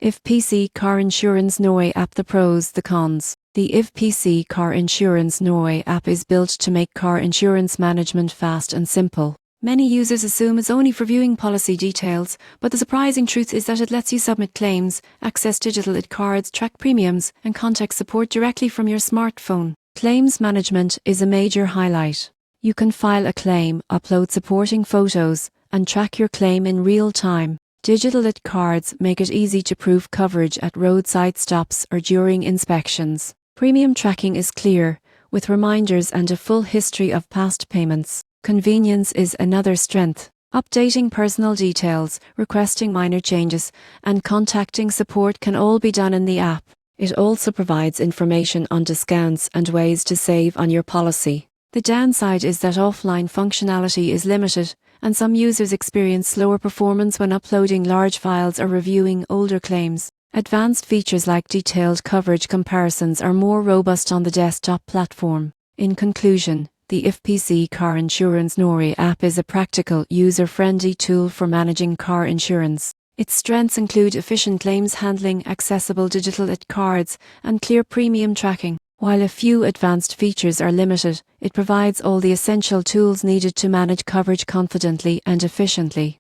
If PC Car Insurance Norway app. The pros, the cons. The If PC Car Insurance Norway app is built to make car insurance management fast and simple. Many users assume it's only for viewing policy details, but the surprising truth is that it lets you submit claims, access digital ID cards, track premiums, and contact support directly from your smartphone. Claims management is a major highlight. You can file a claim, upload supporting photos, and track your claim in real time. Digital ID cards make it easy to prove coverage at roadside stops or during inspections. Premium tracking is clear, with reminders and a full history of past payments. Convenience is another strength. Updating personal details, requesting minor changes, and contacting support can all be done in the app. It also provides information on discounts and ways to save on your policy. The downside is that offline functionality is limited, and some users experience slower performance when uploading large files or reviewing older claims. Advanced features like detailed coverage comparisons are more robust on the desktop platform. In conclusion, the If PC Car Insurance Norway app is a practical, user-friendly tool for managing car insurance. Its strengths include efficient claims handling, accessible digital ID cards, and clear premium tracking. While a few advanced features are limited, it provides all the essential tools needed to manage coverage confidently and efficiently.